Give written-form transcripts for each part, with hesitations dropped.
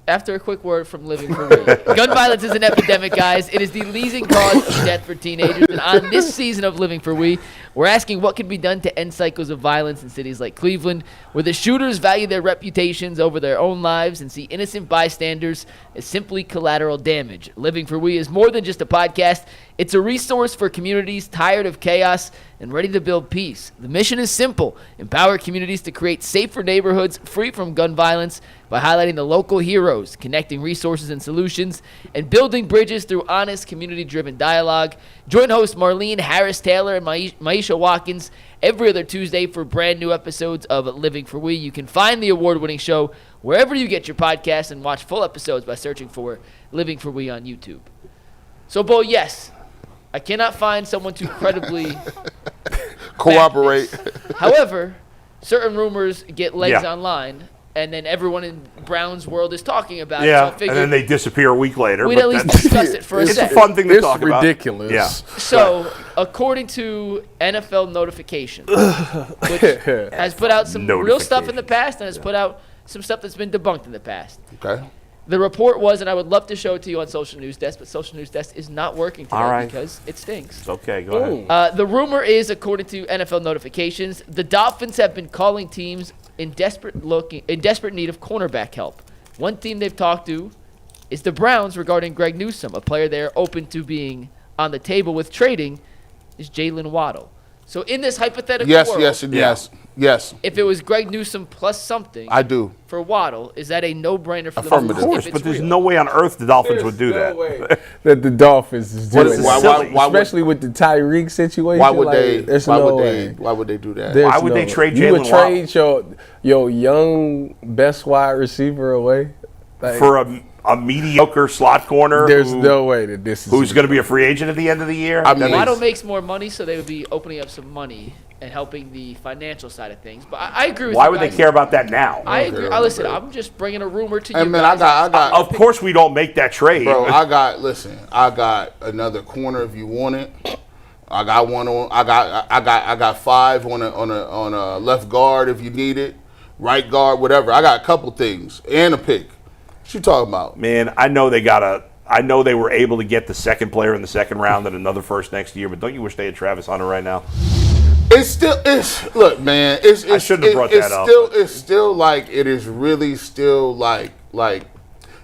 after a quick word from Living for We. Gun violence is an epidemic, guys. It is the leading cause of death for teenagers. And on this season of Living for We, we're asking what can be done to end cycles of violence in cities like Cleveland, where the shooters value their reputations over their own lives and see innocent bystanders as simply collateral damage. Living for We is more than just a podcast. It's a resource for communities tired of chaos and ready to build peace. The mission is simple: empower communities to create safer neighborhoods free from gun violence by highlighting the local heroes, connecting resources and solutions, and building bridges through honest, community-driven dialogue. Join host Marlene Harris-Taylor and Maisha Watkins every other Tuesday for brand new episodes of Living for We. You can find the award-winning show wherever you get your podcasts and watch full episodes by searching for Living for We on YouTube. So, Bo, yes, I cannot find someone to credibly corroborate. However, certain rumors get legs online, and then everyone in Brown's world is talking about it. Yeah, So I and then they disappear a week later. we'd at least discuss it for a It's a second. fun thing to talk about. It's ridiculous. Yeah. So, according to NFL Notifications, which has put out some real stuff in the past and has put out some stuff that's been debunked in the past. Okay. The report was, and I would love to show it to you on Social News Desk, but Social News Desk is not working today because it stinks. Okay, go ahead. The rumor is, according to NFL Notifications, the Dolphins have been calling teams in desperate need of cornerback help. One team they've talked to is the Browns regarding Greg Newsome, a player they're open to being on the table with trading, is Jaylen Waddle. So in this hypothetical world, yes. if it was Greg Newsome plus something, I do. For Waddle, is that a no-brainer for the Affirmative. Dolphins? Of course, but there's no way on earth the Dolphins would do that. That the Dolphins is doing Why- especially with the Tyreek situation. Why would they? There's Why no would way. they? Why would they do that? There's Why would they trade You would Jaylen trade your young best wide receiver away For a mediocre slot corner? There's no way that this is who's going to be a free agent at the end of the year? I mean, Waddle makes more money, so they would be opening up some money and helping the financial side of things. But I agree with Why you would guys. they care about that now? I agree. Listen, I'm just bringing a rumor to you. And man, guys. I got. Of course, we don't make that trade. Bro, I got another corner if you want it. I got one on. I got 5 on a left guard if you need it, right guard, whatever. I got a couple things and a pick. What you talking about? Man, I know they were able to get the second player in the second round and another first next year, but don't you wish they had Travis Hunter right now? Look, man. I shouldn't have brought that up. It's still like it is really still like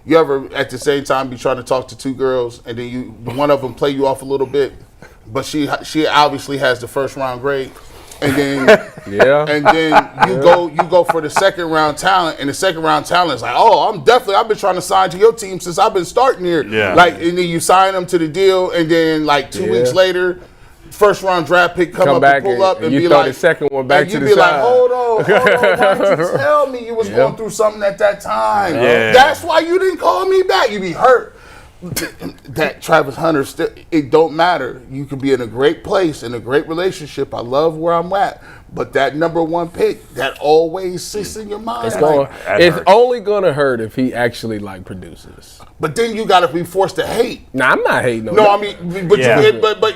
you ever at the same time be trying to talk to two girls and then one of them play you off a little bit, but she obviously has the first round grade. And then you go for the second round talent, and the second round talent is like, I've been trying to sign to your team since I've been starting here. Yeah. Like, and then you sign them to the deal, and then like 2 weeks later, first round draft pick come up and pull up and you be throw like, the second one back to the side. You be like, hold on, why didn't you tell me you was going through something at that time? Yeah. That's why you didn't call me back. You be hurt. That Travis Hunter, it don't matter. You can be in a great place, in a great relationship. I love where I'm at. But that number one pick, that always sits in your mind. It's only going to hurt if he actually produces. But then you got to be forced to hate. Nah, I'm not hating. No, I mean, but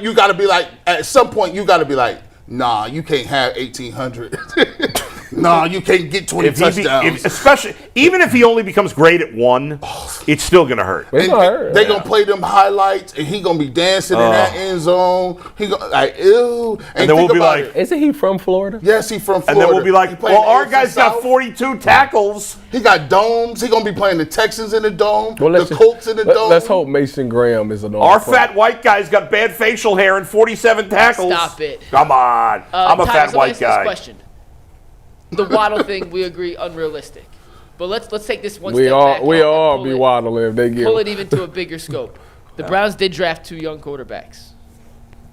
you got to be like, at some point, you got to be like, nah, you can't have 1,800. Nah, you can't get 20 touchdowns. Especially, even if he only becomes great at one, it's still going to hurt. They're going to play them highlights, and he going to be dancing in that end zone. He going like, ew. And then we'll be like, isn't he from Florida? Yes, he from Florida. And then we'll be like, well, our guy's got 42 tackles. He got domes. He going to be playing the Texans in the dome, the Colts in the dome. Let's hope Mason Graham is an Our fat white guy's got bad facial hair and 47 tackles. Stop it. Come on. I'm a fat white guy. Question. The Waddle thing, we agree, unrealistic. But let's take this one step back. We all be waddling if they get pull it even to a bigger scope. The Browns did draft 2 young quarterbacks.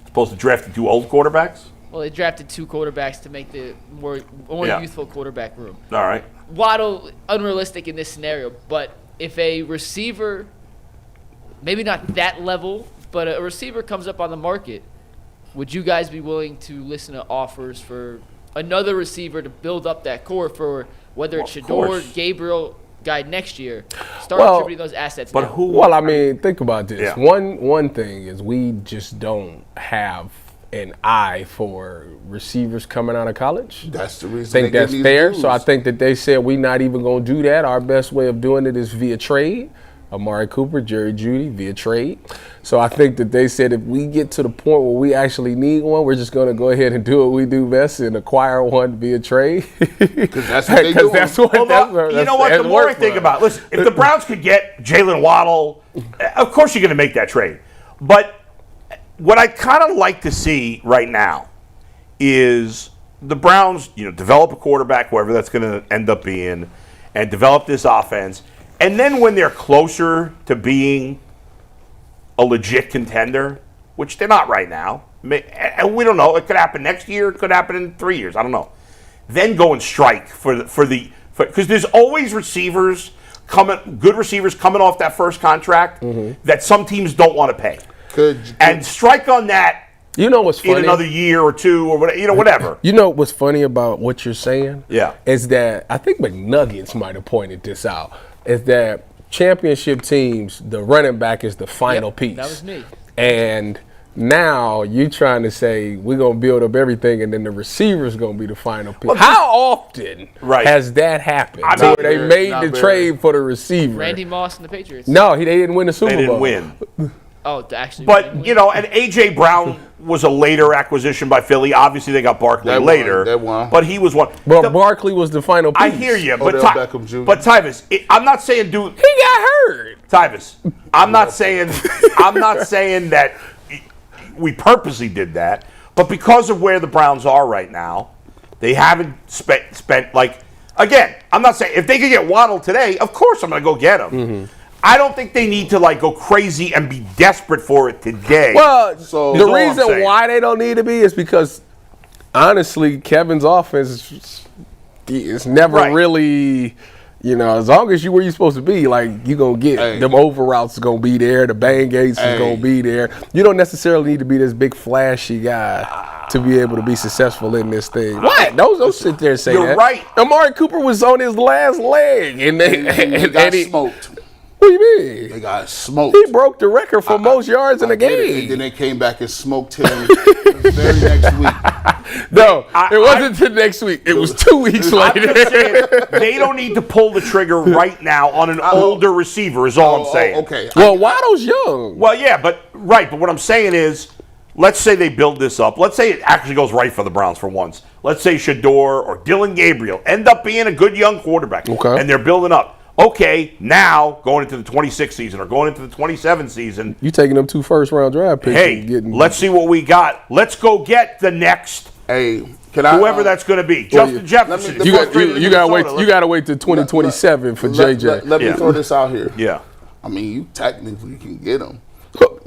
Supposed to draft the 2 old quarterbacks? Well, they drafted 2 quarterbacks to make the more youthful quarterback room. All right. Waddle, unrealistic in this scenario. But if a receiver, maybe not that level, but a receiver comes up on the market, would you guys be willing to listen to offers for another receiver to build up that core for whether it's Shador, Gabriel, guy next year? Start contributing those assets. But now. who? Well, I mean, think about this. Yeah. One thing is we just don't have an eye for receivers coming out of college. That's the reason. I think that's fair. So I think that they said we're not even going to do that. Our best way of doing it is via trade. Amari Cooper, Jerry Jeudy via trade. So I think that they said if we get to the point where we actually need one, we're just going to go ahead and do what we do best and acquire one via trade. Because that's what they do. You know what? The more I think about it, listen, if the Browns could get Jaylen Waddle, of course you're going to make that trade. But what I kind of like to see right now is the Browns, develop a quarterback, whoever that's going to end up being, and develop this offense. And then when they're closer to being a legit contender, which they're not right now, and we don't know, it could happen next year, it could happen in 3 years, I don't know. Then go and strike because there's always good receivers coming off that first contract that some teams don't want to pay. And strike on that. You know what's funny? In another year or two or whatever. You know what's funny about what you're saying? Yeah. Is that I think McNuggets might have pointed this out. Is that championship teams, the running back is the final piece. That was me. And now you trying to say we're going to build up everything and then the receiver's going to be the final piece. Well, how often has that happened? Where they made the trade for the receiver. Randy Moss and the Patriots. No, they didn't win the Super Bowl. They didn't win. Oh, actually. But, and A.J. Brown was a later acquisition by Philly. Obviously, they got Barkley later. They won. But he was one. But Barkley was the final piece. I hear you. But Beckham Jr. Tyvis, I'm not saying He got hurt. Tyvis, I'm not saying that we purposely did that. But because of where the Browns are right now, they haven't spent again, I'm not saying if they could get Waddle today, of course I'm going to go get him. Mm-hmm. I don't think they need to go crazy and be desperate for it today. Well, the reason why they don't need to be is because, honestly, Kevin's offense is never really, as long as you where you're supposed to be, you're going to get them over routes going to be there, the bang gates is going to be there. You don't necessarily need to be this big flashy guy to be able to be successful in this thing. What? Don't sit there and say that. You're right. Amari Cooper was on his last leg, and they got smoked. What do you mean? They got smoked. He broke the record for most yards in a game. And then they came back and smoked him the very next week. No, it wasn't the next week. It was 2 weeks later. I'm just saying, they don't need to pull the trigger right now on an older receiver is all I'm saying. Okay. Well, Waddle's young. Well, yeah, but what I'm saying is, let's say they build this up. Let's say it actually goes right for the Browns for once. Let's say Shador or Dylan Gabriel end up being a good young quarterback. Okay. And they're building up. Okay, now going into the 26th season or going into the 27th season. You taking them 2 first-round draft picks. Hey, let's see what we got. Let's go get the next whoever that's going to be. Justin Jefferson. You got to wait till 2027 for JJ. Let me throw this out here. Yeah. I mean, you technically can get him.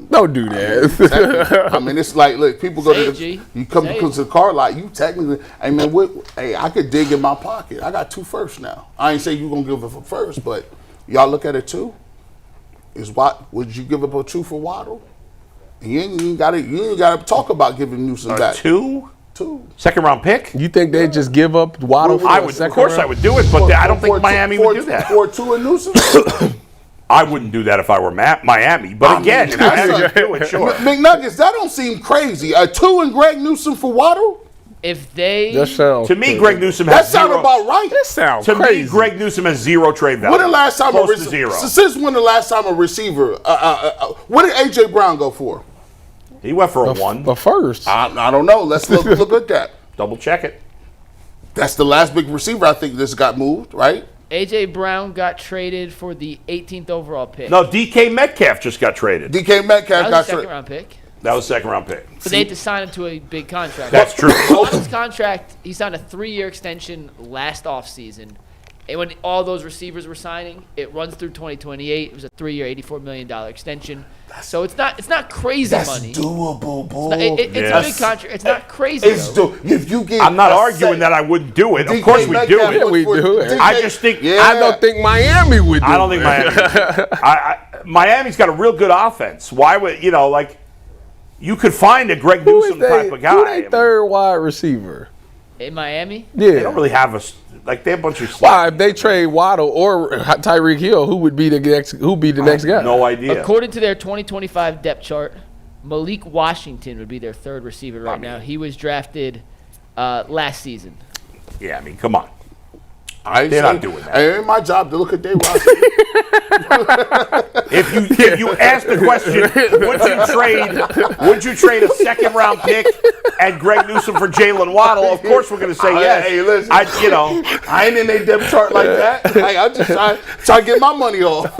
Don't do that. I mean, it's look, people go you come to the car lot, you technically, I could dig in my pocket. I got 2 firsts now. I ain't say you gonna give up a first, but y'all look at it too. Would you give up a 2 for Waddle? And you ain't gotta talk about giving Newsome back. 2? 2. Second round pick? You think they just give up Waddle? I would, of course, I would do it, but I don't think Miami would do that. For 2 and Newsome. I wouldn't do that if I were Miami. But again, if Miami would do it, sure. McNuggets, that don't seem crazy. 2 and Greg Newsome for Waddle? If they... To me, Greg Newsome has zero. That sounds about right. That sounds crazy. To me, Greg Newsome has 0 trade value. When the last time Close to 0. Since when the last time a receiver... what did A.J. Brown go for? He went for a 1. A first. I don't know. Let's look at that. Double check it. That's the last big receiver I think this got moved, right? A.J. Brown got traded for the 18th overall pick. No, DK Metcalf just got traded. DK Metcalf got traded. That was a second-round pick. That was a second-round pick. But they had to sign him to a big contract. That's true. His contract, he signed a 3-year extension last offseason. And when all those receivers were signing, it runs through 2028. It was a 3-year, $84 million extension. So it's not crazy money. That's doable, boy. It's a big contract. It's not crazy. If you get, I'm not arguing that I wouldn't do it. Of course we do it. Yeah, we do it. I just think I don't think Miami would do it. I don't think Miami. Miami's got a real good offense. Why would you could find a Greg Newsome type of guy. Who they third wide receiver? In Miami? Yeah. They don't really have they have a bunch of Why, if they trade Waddle or Tyreek Hill, who would be the next guy? No idea. According to their 2025 depth chart, Malik Washington would be their third receiver right now. He was drafted last season. Yeah, I mean, come on. They're not doing that. It ain't my job to look at their roster. If you ask the question, would you trade a second round pick and Greg Newsome for Jaylen Waddle? Of course, we're going to say yes. Hey, listen, I ain't in their depth chart like that. I'm just trying to get my money off.